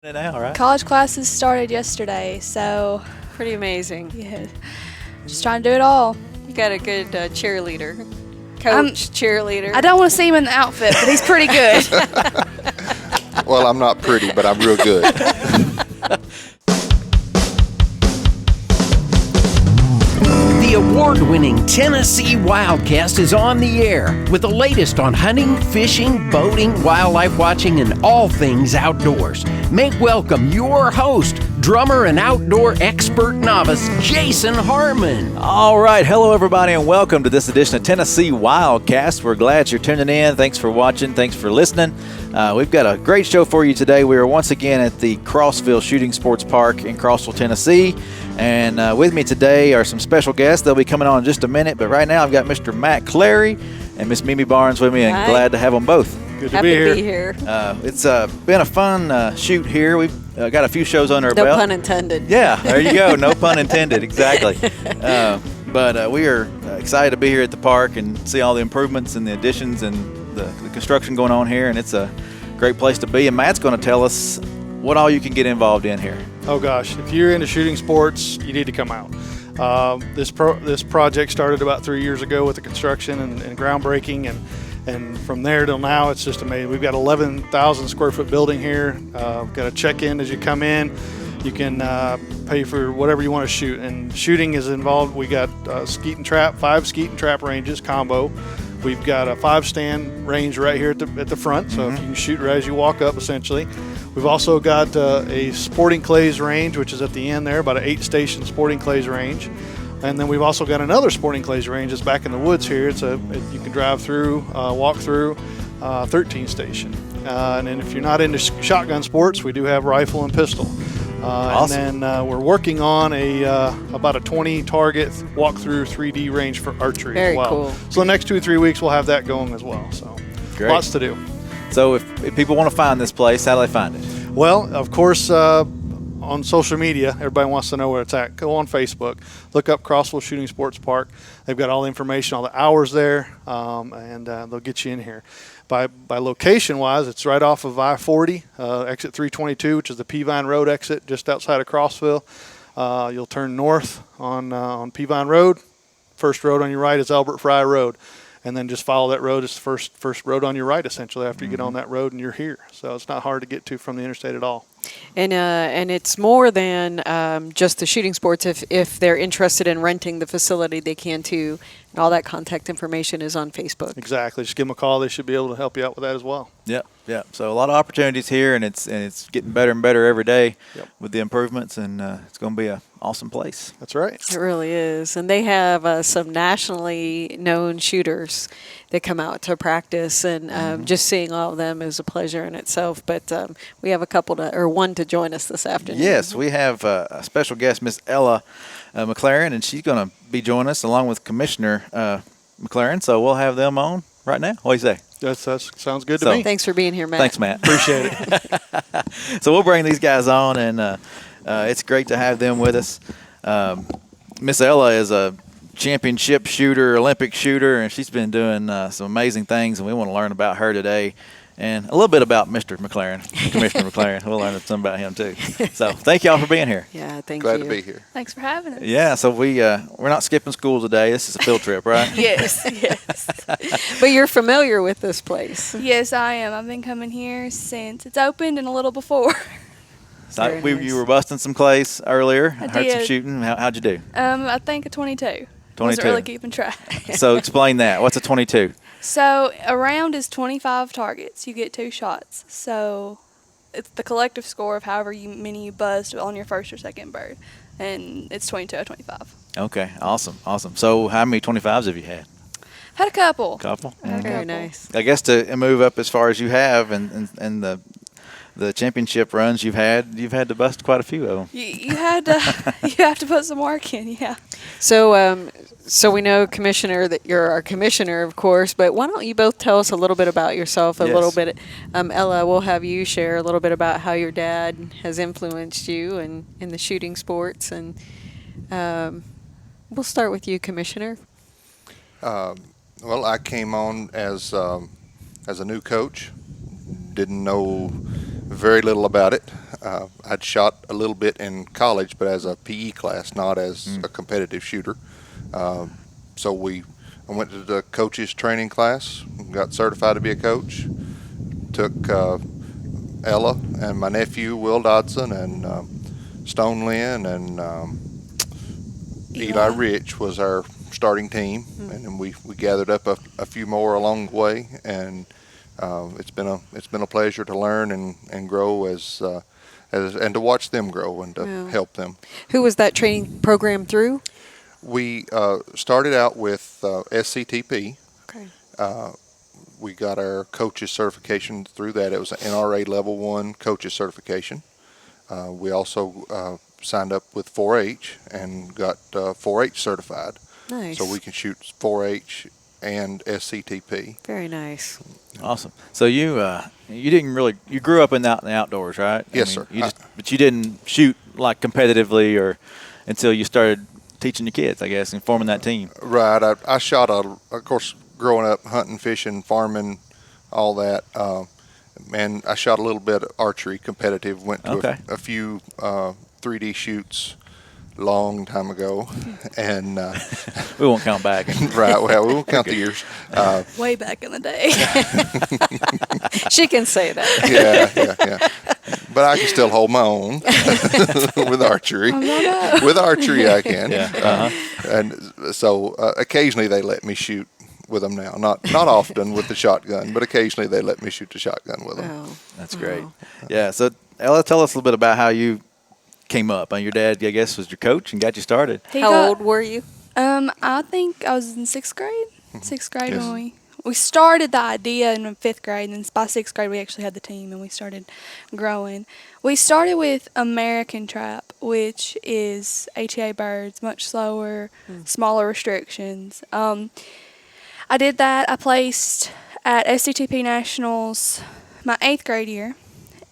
Now, right? College classes started yesterday, so Pretty amazing. yeah, just trying to do it all. You got a good cheerleader, coach, cheerleader. I don't want to see him in the outfit, but he's pretty good. Well, I'm not pretty, but I'm real good. The award-winning Tennessee WildCast is on the air with the latest on hunting, fishing, boating, wildlife watching, and all things outdoors. Make welcome your host, drummer and outdoor expert novice, Jason Harmon. All right. Hello, everybody, and welcome to this edition of Tennessee WildCast. We're glad you're tuning in. Thanks for watching. Thanks for listening. We've got a great show for you today. We are once again at the Crossville Shooting Sports Park in Crossville, Tennessee. And with me today are some special guests. They'll be coming on in just a minute. But right now, I've got Mr. Matt McLerran and Miss Mimi Barnes with me, and glad to have them both. Good to be here. It's been a fun shoot here. We've got a few shows under our belt. No pun intended. Yeah, there you go. No pun intended. Exactly. But we are excited to be here at the park and see all the improvements and the additions and the construction going on here. And it's a great place to be. And Matt's going to tell us what all you can get involved in here. Oh gosh, if you're into shooting sports, you need to come out. This project started about 3 years ago with the construction and groundbreaking, and from there till now, it's just amazing. We've got 11,000 square foot building here. We've got a check-in as you come in. You can pay for whatever you want to shoot, and shooting is involved. We got skeet and trap, 5 skeet and trap ranges combo. We've got a 5-stand range right here at the front, so if you can shoot right as you walk up, essentially. We've also got a sporting clays range, which is at the end there, about an 8-station sporting clays range. And then we've also got another sporting clays range that's back in the woods here. You can drive through, walk through, 13-station. And then if you're not into shotgun sports, we do have rifle and pistol. Awesome. And then we're working on about a 20-target walk-through 3D range for archery Very as well. cool. So the next 2 or 3 weeks we'll have that going as well. So Great. lots to do. So if people want to find this place, how do they find it? Well, of course, on social media, everybody wants to know where it's at. Go on Facebook, look up Crossville Shooting Sports Park. They've got all the information, all the hours there, and they'll get you in here. By location-wise, it's right off of I-40, exit 322, which is the Peavine Road exit just outside of Crossville. You'll turn north on Peavine Road. First road on your right is Albert Fry Road. And then just follow that road. It's the first road on your right, essentially, after you get on that road and you're here. So it's not hard to get to from the interstate at all. And it's more than just the shooting sports. If they're interested in renting the facility, they can too. And all that contact information is on Facebook. Exactly. Just give them a call. They should be able to help you out with that as well. Yeah. So a lot of opportunities here, and it's getting better and better every day with the improvements, and it's going to be an awesome place. That's right. It really is. And they have some nationally known shooters that come out to practice, and just seeing all of them is a pleasure in itself. But we have one to join us this afternoon. Yes, we have a special guest, Miss Ella McLerran, and she's going to be joining us along with Commissioner McLerran. So we'll have them on right now. What do you say? That sounds good to me. Thanks for being here, Matt. Thanks, Matt. Appreciate it. So we'll bring these guys on, and it's great to have them with us. Miss Ella is a championship shooter, Olympic shooter, and she's been doing some amazing things, and we want to learn about her today and a little bit about Mr. McLerran, Commissioner McLerran. We'll learn some about him, too. So thank y'all for being here. Yeah, thank Glad you. to be here. Thanks for having us. Yeah, so we're not skipping school today. This is a field trip, right? Yes. But you're familiar with this place. Yes, I am. I've been coming here since it's opened and a little before. So Very nice. you were busting some clays earlier. I Heard some did. shooting. How'd you do? I think a 22. 22. Wasn't really keeping track. So explain that. What's a 22? So a round is 25 targets. You get 2 shots. So it's the collective score of however many you buzzed on your first or second bird. And it's 22 out of 25. Okay, awesome. So how many 25s have you had? Had a couple. Couple. Had a Very couple. nice. I guess to move up as far as you have, and the championship runs you've had to bust quite a few of them. You had to you have to put some work in, yeah. So we know, Commissioner, that you're our commissioner, of course, but why don't you both tell us a little bit about yourself, Yes. little bit. Ella, we'll have you share a little bit about how your dad has influenced you in the shooting sports, and we'll start with you, Commissioner. Well, I came on as a new coach. Didn't know Very little about it. I'd shot a little bit in college, but as a PE class, not as a competitive shooter. So I went to the coach's training class, got certified to be a coach, took Ella and my nephew, Will Dodson, and Stone Lynn, and Eli Rich was our starting team. And then we gathered up a few more along the way, and it's been a pleasure to learn and grow as and to watch them grow and to help them. Who was that training program through? We started out with SCTP. Okay. We got our coaches certification through that. It was an NRA Level 1 coaches certification. We also signed up with 4-H and got 4-H certified. Nice. So we can shoot 4-H and SCTP. Very nice. Awesome. So you you grew up in the outdoors, right? Yes, sir. But you didn't shoot like competitively or until you started teaching your kids, I guess, and forming that team. Right. I shot, of course, growing up, hunting, fishing, farming, all that. And I shot a little bit of archery, competitive. Went to a few 3D shoots long time ago. And we won't count back. Right. Well, we won't count the years. Way back in the day. She can say that. Yeah. But I can still hold my own with archery. With archery, I can. Yeah. And so occasionally they let me shoot with them now. Not often with the shotgun, but occasionally they let me shoot the shotgun with them. Oh. That's great. Yeah. So Ella, tell us a little bit about how you came up. Your dad, I guess, was your coach and got you started. How old were you? I think I was in 6th grade. 6th grade when we started the idea in 5th grade, and then by 6th grade we actually had the team and we started growing. We started with American trap, which is ATA birds, much slower, smaller restrictions. I did that. I placed at SCTP Nationals my 8th grade year,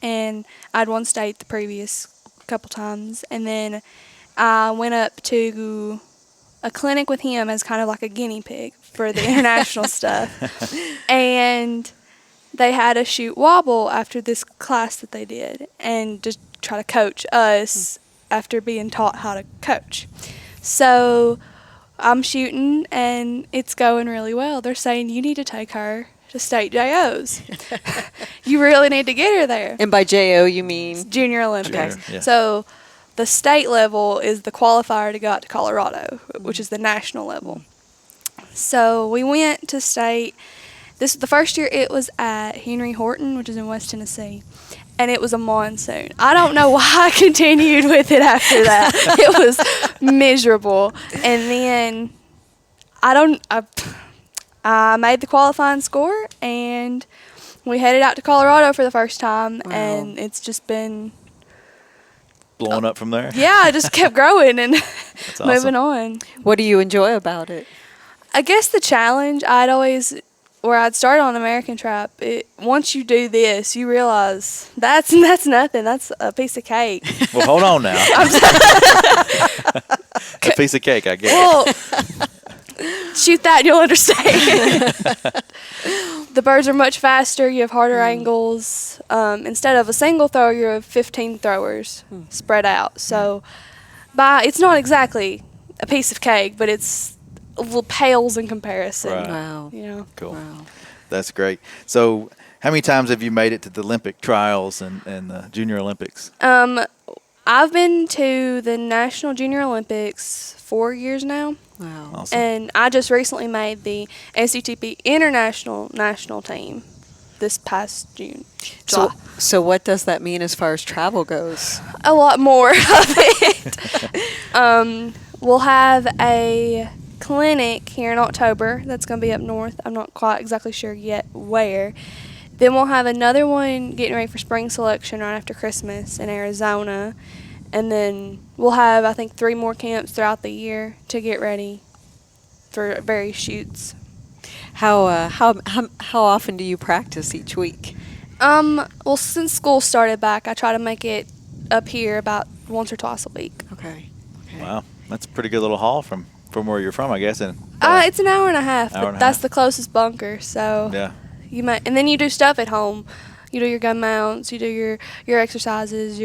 and I'd won state the previous couple times, and then I went up to a clinic with him as kind of like a guinea pig for the international stuff, and they had us shoot wobble after this class that they did and just try to coach us after being taught how to coach. So I'm shooting and it's going really well. They're saying you need to take her to state JOs. You really need to get her there. And by JO you mean? Junior Olympics. Junior, yeah. So the state level is the qualifier to go out to Colorado, which is the national level. So we went to state. This the first year it was at Henry Horton, which is in West Tennessee, and it was a monsoon. I don't know why I continued with it after that. It was miserable. And then I made the qualifying score, and we headed out to Colorado for the first time, and it's just been blowing up from there. Yeah, I just kept growing and That's awesome. moving on. What do you enjoy about it? I guess the challenge, where I'd started on American Trap, once you do this, you realize that's nothing. That's a piece of cake. Well, hold on now. A piece of cake, I guess. Well, shoot that and you'll understand. The birds are much faster. You have harder angles. Instead of a single thrower, you have 15 throwers spread out. So it's not exactly a piece of cake, but it's pales in comparison. Right. Wow. You know. Cool. Wow. That's great. So how many times have you made it to the Olympic trials and the Junior Olympics? I've been to the National Junior Olympics 4 years now. Wow. Awesome. And I just recently made the SCTP International National Team this past June. So what does that mean as far as travel goes? A lot more of it. We'll have a clinic here in October that's going to be up north. I'm not quite exactly sure yet where. Then we'll have another one getting ready for spring selection right after Christmas in Arizona. And then we'll have, I think, 3 more camps throughout the year to get ready for various shoots. How often do you practice each week? Well, since school started back, I try to make it up here about once or twice a week. Okay. Wow. That's a pretty good little haul from where you're from, I guess. And It's an hour and a half, Hour but and a that's half. the closest bunker. So yeah. you might, and then you do stuff at home. You do your gun mounts, you do your exercises,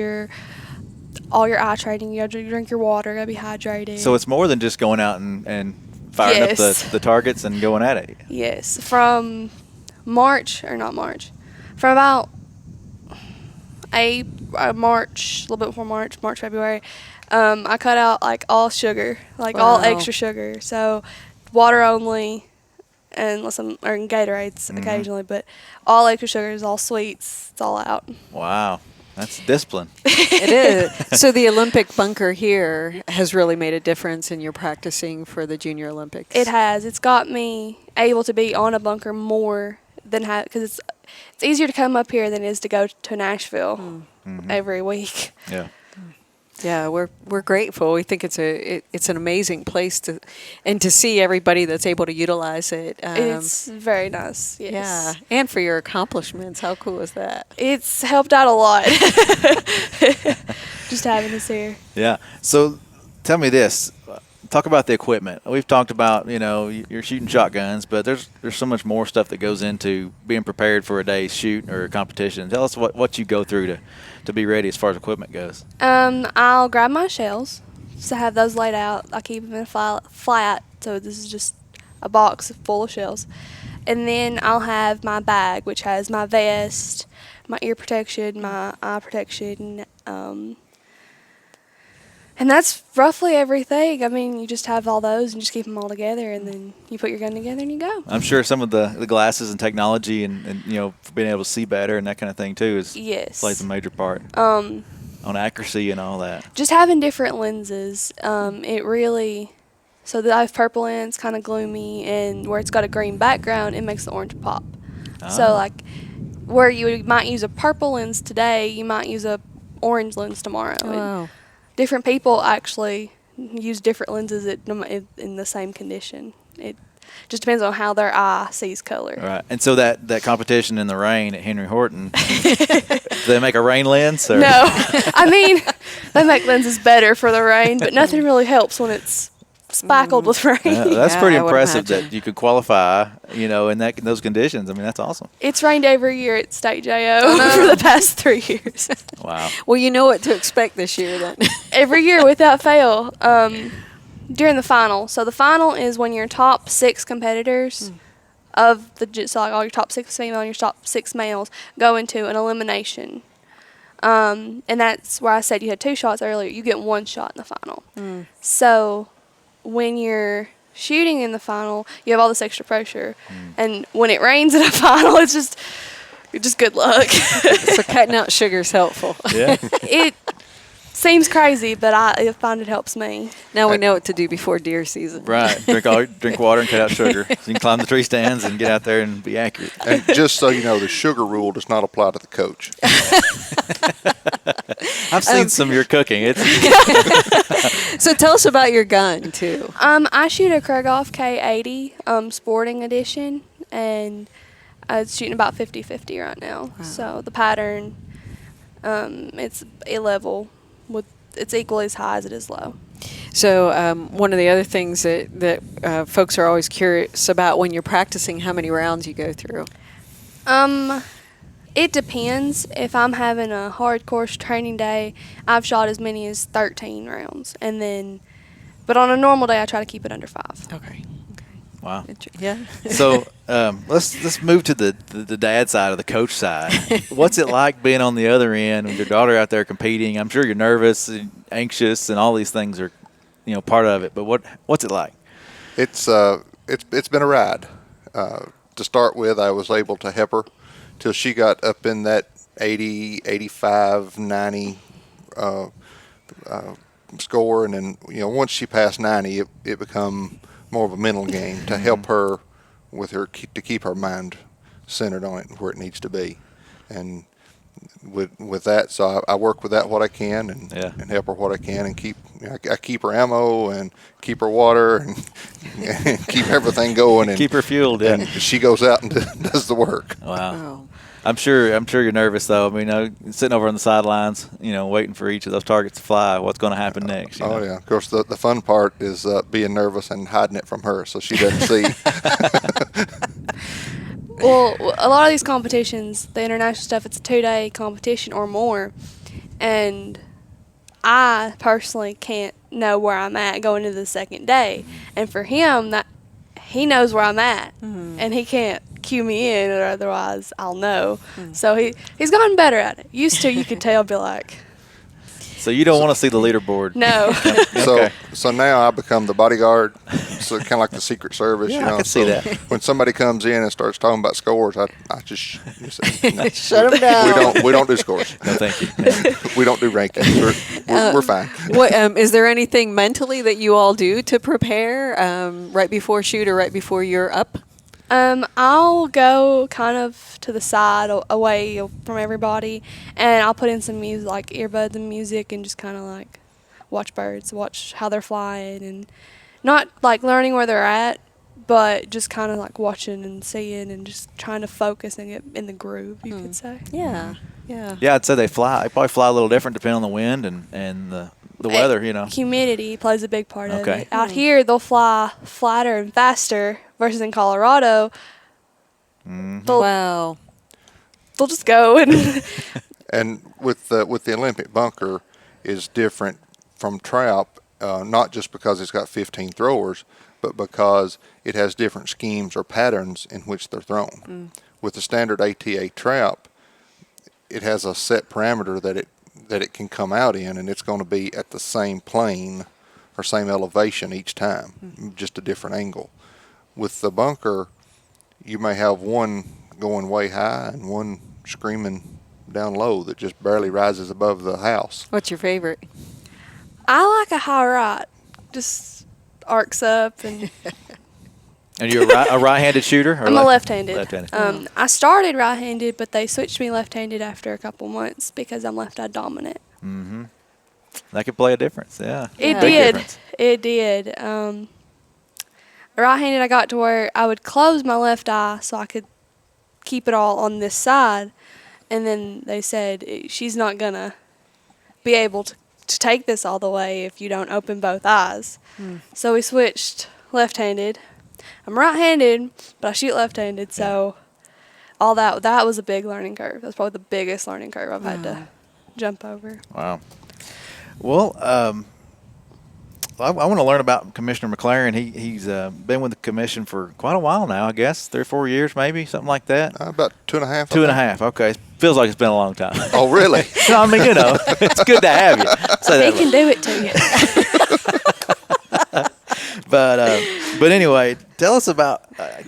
all your eye training. You gotta drink your water, gotta be hydrated. So it's more than just going out and firing up the targets and going at it. Yes, from March, from about March, a little bit before March, February, I cut out like all sugar, like all extra sugar. So water only, and Gatorades occasionally, but all extra sugars, all sweets, it's all out. Wow. That's discipline. It is. So the Olympic bunker here has really made a difference in your practicing for the Junior Olympics. It has. It's got me able to be on a bunker more than because it's easier to come up here than it is to go to Nashville every week. Yeah. Yeah, we're grateful. We think it's an amazing place to see everybody that's able to utilize it. It's very nice. Yes. Yeah, and for your accomplishments, how cool is that? It's helped out a lot. Just having this here. Yeah. So tell me this. Talk about the equipment. We've talked about, you're shooting shotguns, but there's so much more stuff that goes into being prepared for a day's shoot or a competition. Tell us what you go through to be ready as far as equipment goes. I'll grab my shells. So I have those laid out. I keep them in a flat, so this is just a box full of shells. And then I'll have my bag, which has my vest, my ear protection, my eye protection, and that's roughly everything. I mean, you just have all those and just keep them all together, and then you put your gun together and you go. I'm sure some of the glasses and technology and being able to see better and that kind of thing too plays a major part on accuracy and all that. Just having different lenses, it really. So I have purple lens, kind of gloomy, and where it's got a green background, it makes the orange pop. So like where you might use a purple lens today, you might use a orange lens tomorrow. Wow. Different people actually use different lenses in the same condition. It just depends on how their eye sees color. Right. And so that competition in the rain at Henry Horton, do they make a rain lens? Or? No. I mean, they make lenses better for the rain, but nothing really helps when it's spackled with rain. Yeah, that's pretty I would impressive imagine. that you could qualify, in those conditions. I mean, that's awesome. It's rained every year at State JO for the past 3 years. Wow. Well, you know what to expect this year then. Every year without fail. During the final. So the final is when your top 6 competitors so like all your top 6 female and your top 6 males go into an elimination. And that's where I said you had 2 shots earlier. You get 1 shot in the final. So when you're shooting in the final, you have all this extra pressure. And when it rains in a final, it's just good luck. So cutting out sugar is helpful. Yeah. It seems crazy, but I find it helps me. Now we know what to do before deer season. Right. Drink water and cut out sugar. So you can climb the tree stands and get out there and be accurate. And just so you know, the sugar rule does not apply to the coach. I've seen some of your cooking. So tell us about your gun too. I shoot a Krieghoff K80 Sporting Edition, and it's shooting about 50-50 right now. Wow. So the pattern, it's a level it's equally as high as it is low. So one of the other things that folks are always curious about when you're practicing, how many rounds you go through? It depends. If I'm having a hardcore training day, I've shot as many as 13 rounds, but on a normal day, I try to keep it under 5. Okay. Wow. Yeah. So let's move to the dad side or the coach side. What's it like being on the other end with your daughter out there competing? I'm sure you're nervous and anxious, and all these things are, part of it. But what's it like? It's been a ride. To start with, I was able to help her till she got up in that 80, 85, 90 score, and then once she passed 90, it become more of a mental game to help her to keep her mind centered on it where it needs to be, and with that, so I work with that what I can and help her what I can, and I keep her ammo and keep her water and keep everything going and keep her fueled. Yeah. And she goes out and does the work. Wow. Oh. I'm sure you're nervous though. I mean, sitting over on the sidelines, waiting for each of those targets to fly. What's going to happen next? Oh yeah, of course. The fun part is being nervous and hiding it from her so she doesn't see. Well, a lot of these competitions, the international stuff, it's a 2-day competition or more, and I personally can't know where I'm at going into the second day. And for him, that he knows where I'm at, and he can't cue me in, or otherwise I'll know. So he's gotten better at it. Used to, you could tell, be like, So you don't want to see the leaderboard. no. So now I become the bodyguard, so kind of like the Secret Service. Yeah, you know. I can see that. When somebody comes in and starts talking about scores, I just say, no, Shut them down. we don't do scores. No, thank you. We don't do rankings. We're fine. What, is there anything mentally that you all do to prepare right before shoot or right before you're up? I'll go kind of to the side, away from everybody, and I'll put in some music, like earbuds and music, and just kind of like watch birds, watch how they're flying, and not like learning where they're at, but just kind of like watching and seeing and just trying to focus and get in the groove, you could say. Yeah, yeah. Yeah, I'd say they probably fly a little different depending on the wind and the weather, you know. Humidity plays a big part of Okay. it. Out here, they'll fly flatter and faster, versus in Colorado, Wow. they'll just go and And with the Olympic bunker is different from trout, not just because it's got 15 throwers, but because it has different schemes or patterns in which they're thrown. With the standard ATA trout, it has a set parameter that it can come out in, and it's going to be at the same plane or same elevation each time, just a different angle. With the bunker, you may have one going way high and one screaming down low that just barely rises above the house. What's your favorite? I like a high right, just arcs up, and And you're a right-handed shooter? Or I'm a left-handed. Left-handed. I started right-handed, but they switched me left-handed after a couple months because I'm left-eye dominant. That could play a difference, yeah. It Big did. difference. It did. Right-handed, I got to where I would close my left eye so I could keep it all on this side. And then they said, she's not going to be able to take this all the way if you don't open both eyes. So we switched left-handed. I'm right-handed, but I shoot left-handed, so all that was a big learning curve. That's probably the biggest learning curve I've had to jump over. Wow. Well, I want to learn about Commissioner McLerran. He's been with the commission for quite a while now, I guess, 3 or 4 years maybe, something like that. About 2.5. 2.5, okay. Feels like it's been a long time. Oh, really? No, I mean, you know, it's good to have you. Say He that can do it to you. But anyway, tell us about,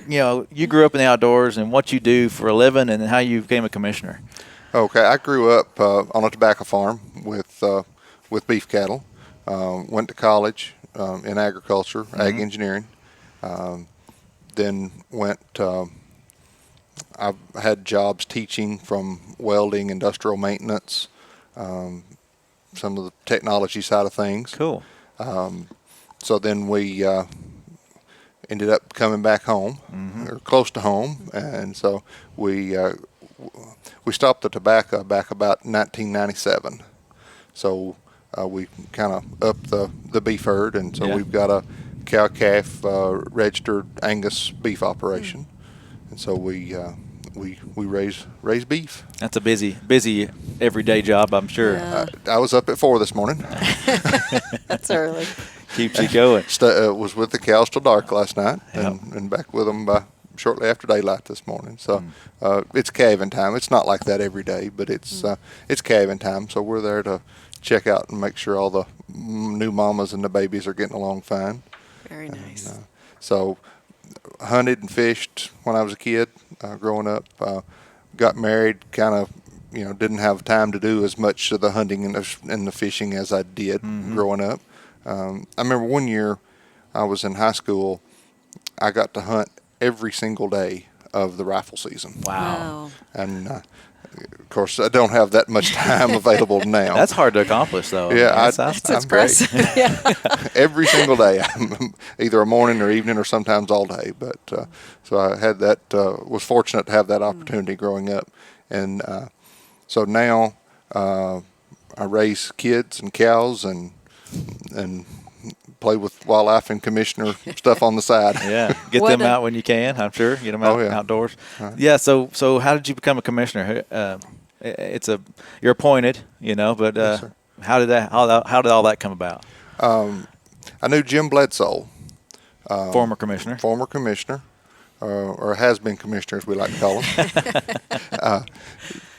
you grew up in the outdoors and what you do for a living and how you became a commissioner. Okay, I grew up on a tobacco farm with beef cattle. Went to college in agriculture, ag engineering. Then I've had jobs teaching from welding, industrial maintenance, some of the technology side of things. Cool. So then we ended up coming back home, or close to home, and so we stopped the tobacco back about 1997. So we kind of upped the beef herd, and so we've got a cow-calf registered Angus beef operation, and so we raise beef. That's a busy everyday job, I'm sure. Yeah. I was up at 4 this morning. That's early. Keeps you going. Was with the cows till dark last night, and back with them by shortly after daylight this morning. So it's calving time. It's not like that every day, but it's calving time. So we're there to check out and make sure all the new mamas and the babies are getting along fine. Very nice. So hunted and fished when I was a kid, growing up. Got married, kind of, didn't have time to do as much of the hunting and the fishing as I did growing up. I remember one year I was in high school, I got to hunt every single day of the rifle season. Wow. And of course, I don't have that much time available now. That's hard to accomplish, though. Yeah, That's great. Yeah. Every single day, either a morning or evening or sometimes all day. But so I had that, was fortunate to have that opportunity growing up. And so now I raise kids and cows and play with wildlife and commissioner stuff on the side. Yeah, get What them a- out when you can. I'm sure get them out yeah. outdoors. Yeah. So how did you become a commissioner? You're appointed, but Yes, sir. how did all that come about? I knew Jim Bledsoe, Former commissioner. Or has been commissioner, as we like to call him,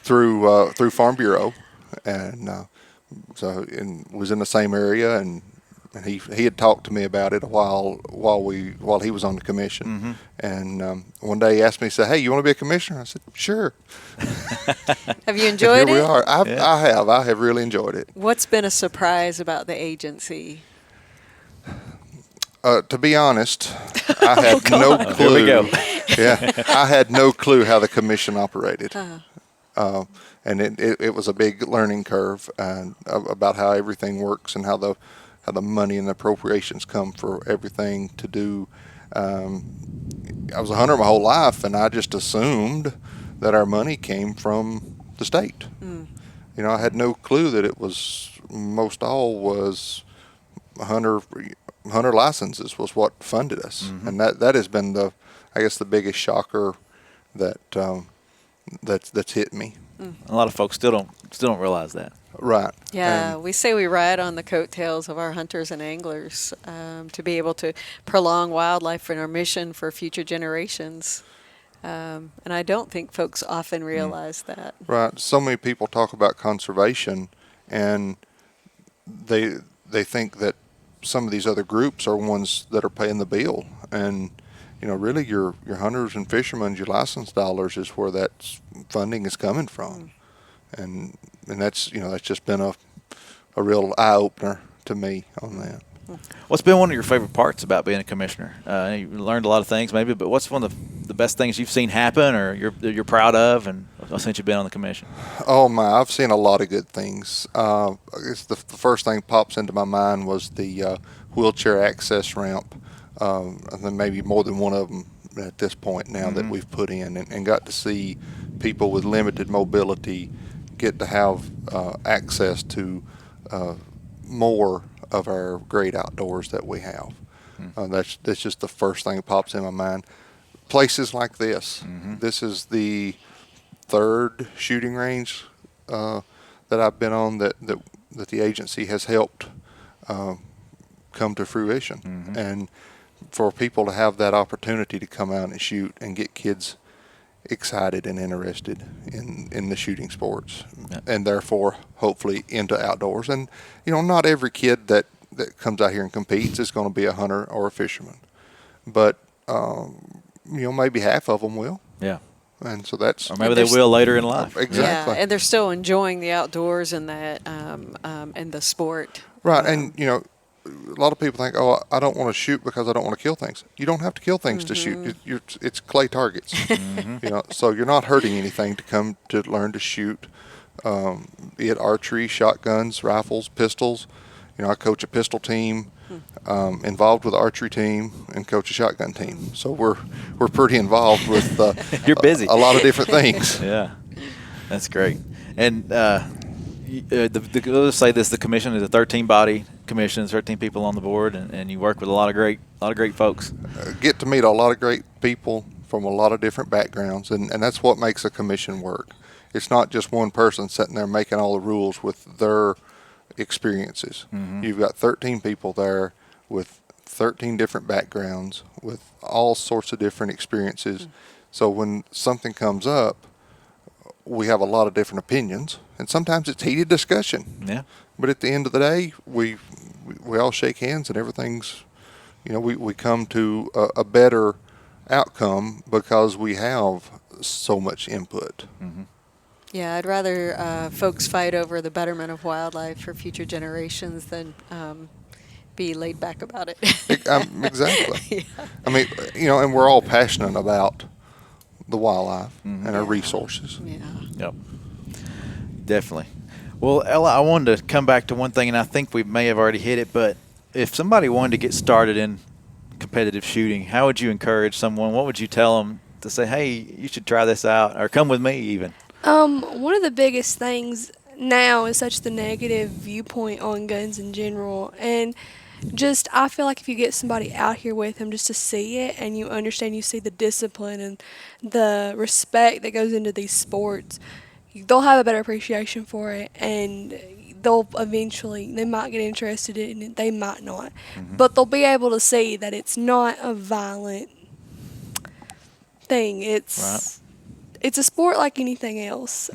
through Farm Bureau, and was in the same area, and he had talked to me about it a while he was on the commission, and one day he asked me, he said, "Hey, you want to be a commissioner?" I said, "Sure." Have you enjoyed Here it? we are. I have really enjoyed it. What's been a surprise about the agency? To be honest, I had no clue. Here we go. Yeah, I had no clue how the commission operated, and it was a big learning curve about how everything works and how the money and the appropriations come for everything to do. I was a hunter my whole life, and I just assumed that our money came from the state. I had no clue that it was most all was hunter licenses was what funded us, and that has been the biggest shocker that's hit me. A lot of folks still don't realize that. Right. Yeah, we say we ride on the coattails of our hunters and anglers to be able to prolong wildlife in our mission for future generations. And I don't think folks often realize that. Right. So many people talk about conservation, and they think that some of these other groups are ones that are paying the bill, and really your hunters and fishermen, your license dollars is where that funding is coming from, and that's that's just been a real eye opener to me on that. What's been one of your favorite parts about being a commissioner? You learned a lot of things, maybe, but what's one of the best things you've seen happen, or you're proud of, and since you've been on the commission? Oh my, I've seen a lot of good things. I guess the first thing pops into my mind was the wheelchair access ramp. I think maybe more than one of them at this point now that we've put in, and got to see people with limited mobility get to have access to more of our great outdoors that we have. That's just the first thing that pops in my mind. Places like this. This is the third shooting range that I've been on that the agency has helped come to fruition. And for people to have that opportunity to come out and shoot and get kids excited and interested in the shooting sports, and therefore hopefully into outdoors. And not every kid that comes out here and competes is going to be a hunter or a fisherman, but maybe half of them will. Yeah. And so that's, or maybe they will later in life. Exactly. Yeah, and they're still enjoying the outdoors and that and the sport. Right. And a lot of people think, oh, I don't want to shoot because I don't want to kill things. You don't have to kill things to shoot. It's clay targets. So you're not hurting anything to come to learn to shoot, be it archery, shotguns, rifles, pistols. I coach a pistol team, involved with the archery team, and coach a shotgun team. So we're pretty involved with You're busy. a lot of different things. Yeah, that's great. And let's say this: the commission is a 13-body commission, 13 people on the board, and you work with a lot of great folks. Get to meet a lot of great people from a lot of different backgrounds, and that's what makes a commission work. It's not just one person sitting there making all the rules with their experiences. You've got 13 people there with 13 different backgrounds, with all sorts of different experiences. So when something comes up, we have a lot of different opinions, and sometimes it's heated discussion. Yeah. But at the end of the day, we all shake hands, and everything's, we come to a better outcome because we have so much input. Yeah, I'd rather folks fight over the betterment of wildlife for future generations than be laid back about it. Exactly. Yeah. I mean, and we're all passionate about the wildlife and our resources. Yeah. Yep. Definitely. Well, Ella, I wanted to come back to one thing, and I think we may have already hit it, but if somebody wanted to get started in competitive shooting, how would you encourage someone? What would you tell them to say, hey, you should try this out, or come with me even? One of the biggest things now is such the negative viewpoint on guns in general. And just, I feel like if you get somebody out here with them just to see it and you understand, you see the discipline and the respect that goes into these sports, they'll have a better appreciation for it, and they'll eventually, they might get interested in it, they might not. But they'll be able to see that it's not a violent thing. It's a sport like anything else.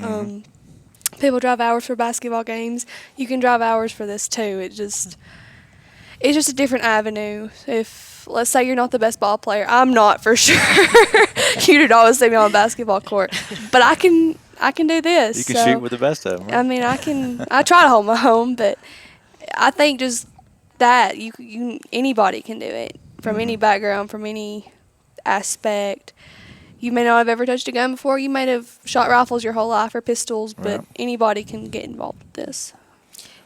People drive hours for basketball games. You can drive hours for this too. It's just a different avenue. If, let's say, you're not the best ball player, I'm not for sure. You'd always see me on a basketball court, but I can do this. You can shoot with the best of them. Right? I mean, I try to hold my own, but I think just that anybody can do it from any background, from any aspect. You may not have ever touched a gun before. You may have shot rifles your whole life or pistols, but anybody can get involved with this.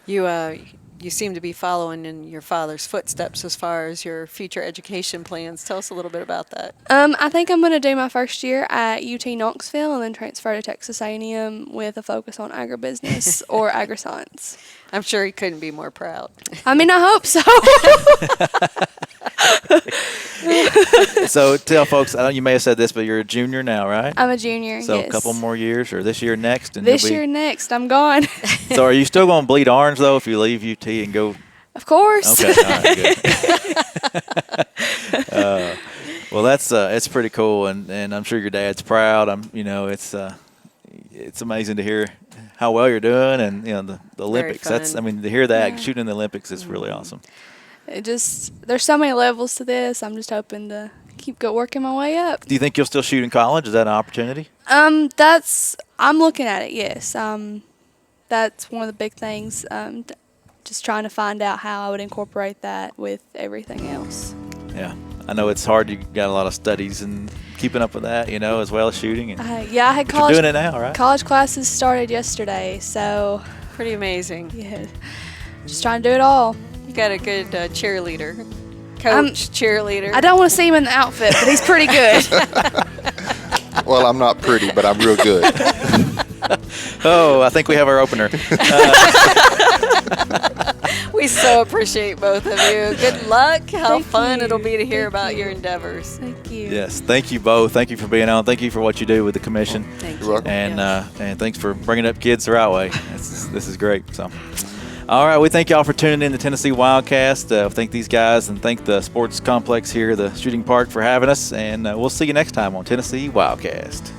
You seem to be following in your father's footsteps as far as your future education plans. Tell us a little bit about that. I think I'm going to do my first year at UT Knoxville and then transfer to Texas A&M with a focus on agribusiness or agri-science. I'm sure he couldn't be more proud. I mean, I hope so. So tell folks, I know you may have said this, but you're a junior now, right? I'm a junior, So yes. a couple more years, or this year next? And This year next, I'm gone. So are you still going to bleed orange, though, if you leave UT and go? Of course. Okay, all right, good. Well, that's it's pretty cool, and I'm sure your dad's proud. It's amazing to hear how well you're doing, and the Olympics. fun. To hear that shooting in the Olympics is really awesome. There's so many levels to this. I'm just hoping to keep working my way up. Do you think you'll still shoot in college? Is that an opportunity? I'm looking at it. Yes. That's one of the big things. Just trying to find out how I would incorporate that with everything else. Yeah, I know it's hard. You got a lot of studies and keeping up with that, as well as shooting. And I had but college. You're doing it now, right? College classes started yesterday, so Pretty amazing. yeah, just trying to do it all. You got a good cheerleader, coach, cheerleader. I don't want to see him in the outfit, but he's pretty good. Well, I'm not pretty, but I'm real good. Oh, I think we have our opener. We so appreciate both of you. Good luck. How Thank fun you. it'll be to hear Thank about you. your endeavors. Thank you. Yes, thank you both. Thank you for being on. Thank you for what you do with the commission. Thank You're you. welcome. And thanks for bringing up kids the right way. This is great. So, all right, we thank y'all for tuning in to Tennessee WildCast. Thank these guys and thank the sports complex here, the shooting park, for having us. And we'll see you next time on Tennessee WildCast.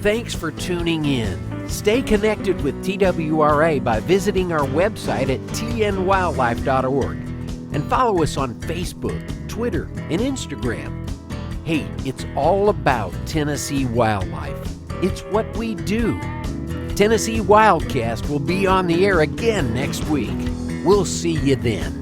Thanks for tuning in. Stay connected with TWRA by visiting our website at tnwildlife.org and follow us on Facebook, Twitter, and Instagram. Hey, it's all about Tennessee wildlife. It's what we do. Tennessee WildCast will be on the air again next week. We'll see you then.